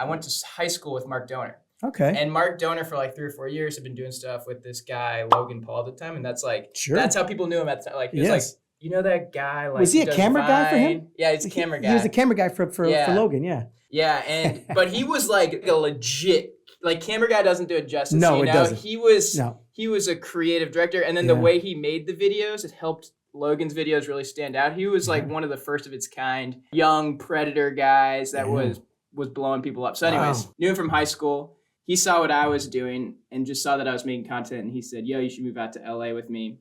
I went to high school with Mark Dohner. Okay. And Mark Dohner for like 3 or 4 years had been doing stuff with this guy, Logan Paul at the time. And that's like, that's how people knew him at the time. Like, he was like, you know that guy? Like, was he a camera guy for him? Yeah, he's a camera guy. He was a camera guy for Logan, yeah. Yeah, and but he was like a legit, like camera guy doesn't do it justice. No, it doesn't. He was a creative director. And then the way he made the videos, it helped Logan's videos really stand out. He was like one of the first of its kind, young predator guys that was blowing people up. So anyways, knew him from high school. He saw what I was doing and just saw that I was making content. And he said, yo, you should move out to LA with me.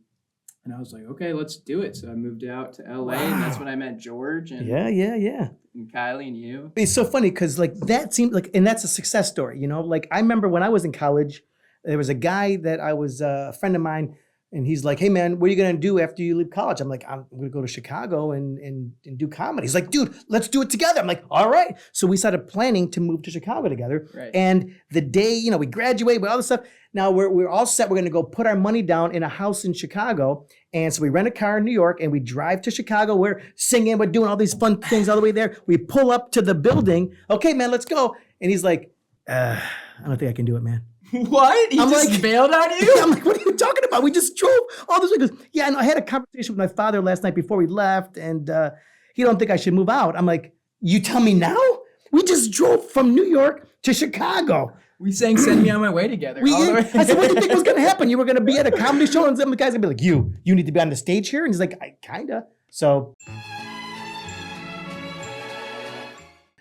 And I was like, okay, let's do it. So I moved out to LA and that's when I met George and and Kylie and you. It's so funny because like that seemed like, and that's a success story, you know? Like I remember when I was in college, there was a guy that I was a friend of mine. And he's like, hey, man, what are you going to do after you leave college? I'm like, I'm going to go to Chicago and do comedy. He's like, dude, let's do it together. I'm like, all right. So we started planning to move to Chicago together. Right. And the day, you know, we graduate with all this stuff. Now we're all set. We're going to go put our money down in a house in Chicago. And so we rent a car in New York and we drive to Chicago. We're singing. We're doing all these fun things all the way there. We pull up to the building. Okay, man, let's go. And he's like, I don't think I can do it, man. What? He just bailed on you? I'm like, what are you talking about? We just drove all this way. He goes, yeah, and I had a conversation with my father last night before we left, and he don't think I should move out. I'm like, you tell me now? We just drove from New York to Chicago. We sang Send Me On My Way together. I said, what do you think was going to happen? You were going to be at a comedy show, and some guys going to be like, you need to be on the stage here? And he's like, I kind of. So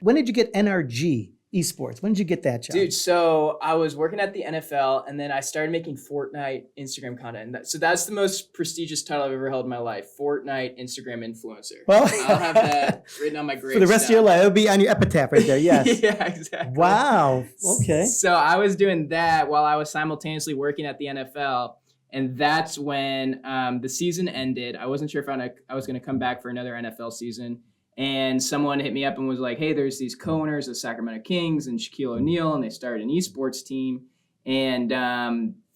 when did you get NRG Esports? When did you get that job? Dude, so I was working at the NFL and then I started making Fortnite Instagram content. And so that's the most prestigious title I've ever held in my life. Fortnite Instagram influencer. Well, I'll have that written on my gravestone. For the rest of your life. It'll be on your epitaph right there. Yes. Yeah, exactly. Wow. Okay. So I was doing that while I was simultaneously working at the NFL. And that's when the season ended. I wasn't sure if I was going to come back for another NFL season. And someone hit me up and was like, hey, there's these co-owners of Sacramento Kings and Shaquille O'Neal, and they started an esports team. And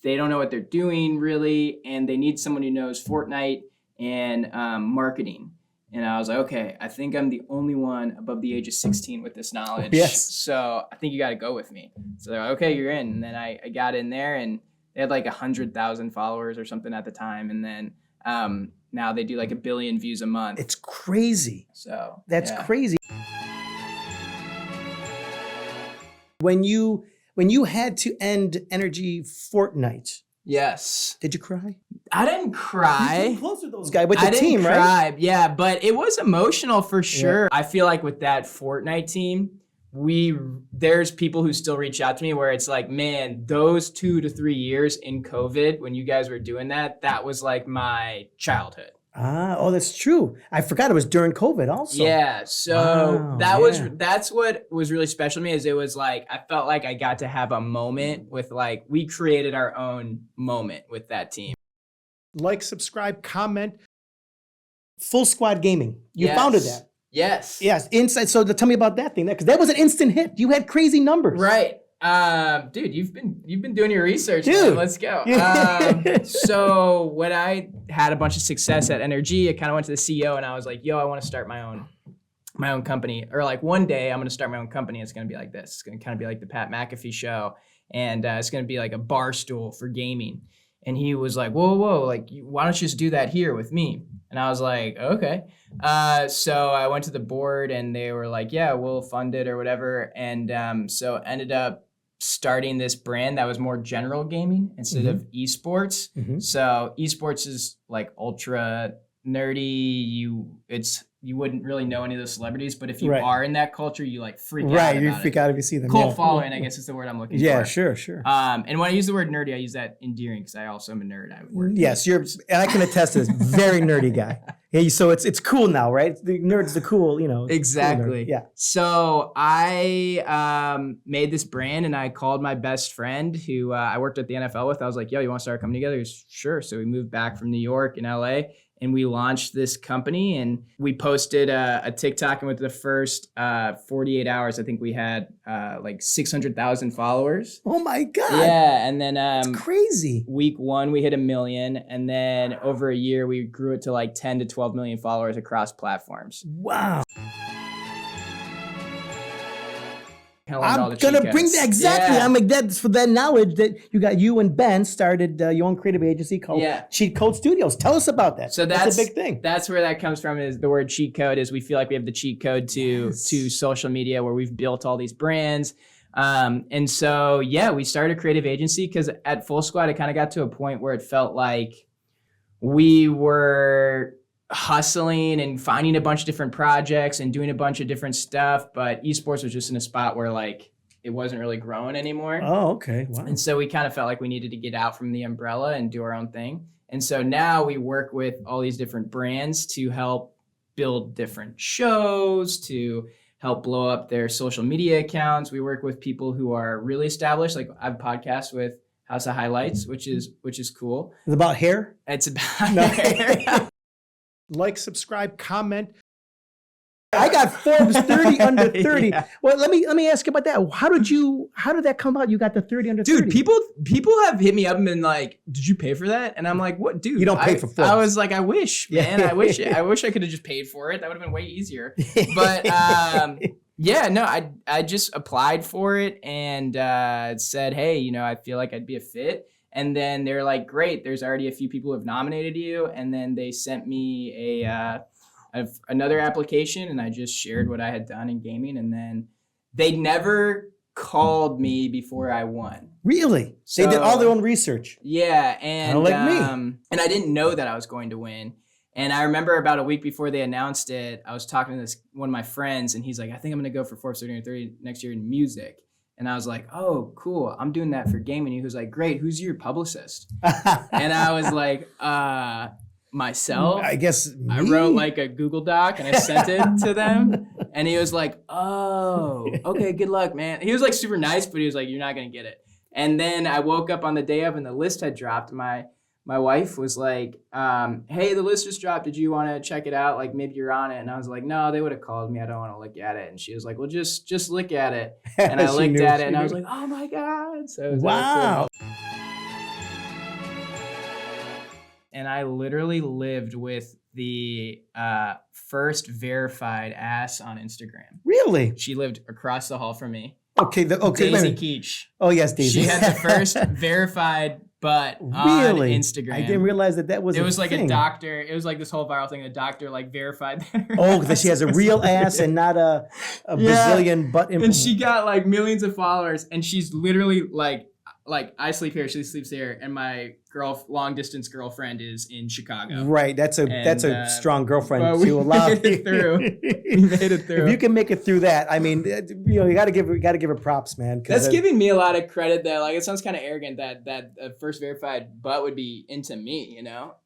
they don't know what they're doing, really. And they need someone who knows Fortnite and marketing. And I was like, okay, I think I'm the only one above the age of 16 with this knowledge. Yes. So I think you got to go with me. So they're like, okay, you're in. And then I got in there, and they had like 100,000 followers or something at the time. And then now they do like 1 billion views a month. It's crazy. So that's crazy. When you had to end NRG Fortnite. Yes. Did you cry? I didn't cry. You close with those guys with the team, right? I didn't cry, yeah, but it was emotional for sure. Yeah. I feel like with that Fortnite team, there's people who still reach out to me where it's like, man, those 2 to 3 years in COVID when you guys were doing that was like my childhood. Oh, that's true. I forgot it was during COVID also. Yeah, so that's what was really special to me is it was like I felt like I got to have a moment with like we created our own moment with that team. Like, subscribe, comment. Full Squad Gaming. You founded that. Yes. Yes. Inside. So tell me about that thing, because that was an instant hit. You had crazy numbers. Right. Dude, you've been doing your research. Dude. Man. Let's go. So when I had a bunch of success at NRG, I kind of went to the CEO and I was like, yo, I want to start my own company. Or like one day I'm going to start my own company. It's going to be like this. It's going to kind of be like the Pat McAfee show. And it's going to be like a bar stool for gaming. And he was like, whoa, like, why don't you just do that here with me? And I was like, okay. So I went to the board and they were like, yeah, we'll fund it or whatever. And so ended up starting this brand that was more general gaming instead of esports. So esports is like ultra nerdy. You wouldn't really know any of those celebrities, but if you are in that culture, you like freak out. Right, you freak out if you see them. Cult following, I guess is the word I'm looking for. Yeah, sure. And when I use the word nerdy, I use that endearing because I also am a nerd. Yes, and I can attest to this. Very nerdy guy. Yeah, so it's cool now, right? The nerd's the cool, Exactly. Cool yeah. So I made this brand and I called my best friend who I worked at the NFL with. I was like, yo, you want to start a company together? He was, sure. So we moved back from New York and LA. And we launched this company and we posted a TikTok, and within the first 48 hours, I think we had like 600,000 followers. Oh my God. Yeah. And then that's crazy. Week 1, we hit 1 million. And then over a year, we grew it to like 10 to 12 million followers across platforms. Wow. kind of learned all I'm the cheat gonna bring codes. that exactly. Yeah. I'm like that's for that knowledge that you and Ben started your own creative agency called Cheat Code Studios. Tell us about that. So that's a big thing. That's where that comes from. Is the word cheat code? Is we feel like we have the cheat code to social media where we've built all these brands. And so we started a creative agency because at Full Squad it kind of got to a point where it felt like we were hustling and finding a bunch of different projects and doing a bunch of different stuff, but esports was just in a spot where like it wasn't really growing anymore. Oh, okay. Wow. And so we kind of felt like we needed to get out from the umbrella and do our own thing. And so now we work with all these different brands to help build different shows, to help blow up their social media accounts. We work with people who are really established. Like I have podcasts with House of Highlights, which is cool. It's about hair? It's about hair. Like, subscribe, comment. I got Forbes 30 under 30. Yeah. Well, let me ask you about that. How did that come about? You got the 30 under 30. Dude, people have hit me up and been like, "Did you pay for that?" And I'm like, "What, dude? You don't pay for Forbes." I was like, "I wish, man. I wish I could have just paid for it. That would have been way easier." But I just applied for it and said, "Hey, I feel like I'd be a fit." And then they're like, "Great, there's already a few people who have nominated you." And then they sent me another application, and I just shared what I had done in gaming. And then they never called me before I won. Really? So, they did all their own research. Yeah, and like me. And I didn't know that I was going to win. And I remember about a week before they announced it, I was talking to one of my friends, and he's like, "I think I'm going to go for Forbes 30 under 30 next year in music." And I was like, "Oh, cool. I'm doing that for gaming." He was like, "Great. Who's your publicist?" And I was like, myself. I guess me? I wrote like a Google Doc and I sent it to them. And he was like, "Oh, okay, good luck, man." He was like super nice, but he was like, "You're not going to get it." And then I woke up on the day of and the list had dropped. My wife was like, "Hey, the list just dropped. Did you want to check it out? Like maybe you're on it." And I was like, "No, they would have called me. I don't want to look at it." And she was like, "Well, just look at it." And I looked at it and I was like, "Oh my God." So it was wow. Cool. And I literally lived with the first verified ass on Instagram. Really? She lived across the hall from me. Okay. Daisy Keech. Oh yes, Daisy. She had the first verified butt on Instagram. I didn't realize that was. It was like a doctor. It was like this whole viral thing. A doctor like verified that. That she has a real ass and not a Brazilian butt. And she got like millions of followers, and she's literally like I sleep here, she sleeps there, and my long distance girlfriend is in Chicago. Right, that's a strong girlfriend to allow. We made it through. If you can make it through that, I mean, you got to give her props, man. That's giving me a lot of credit. That like it sounds kind of arrogant that first verified butt would be into me.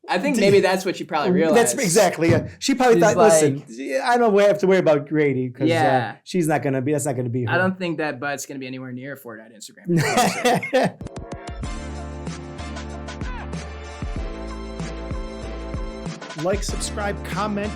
I think maybe that's what she probably realized. That's exactly. She probably thought, listen, I don't have to worry about Grady because she's not gonna be. That's not gonna be her. I don't think that butt's gonna be anywhere near Fortnite Instagram. Like, subscribe, comment.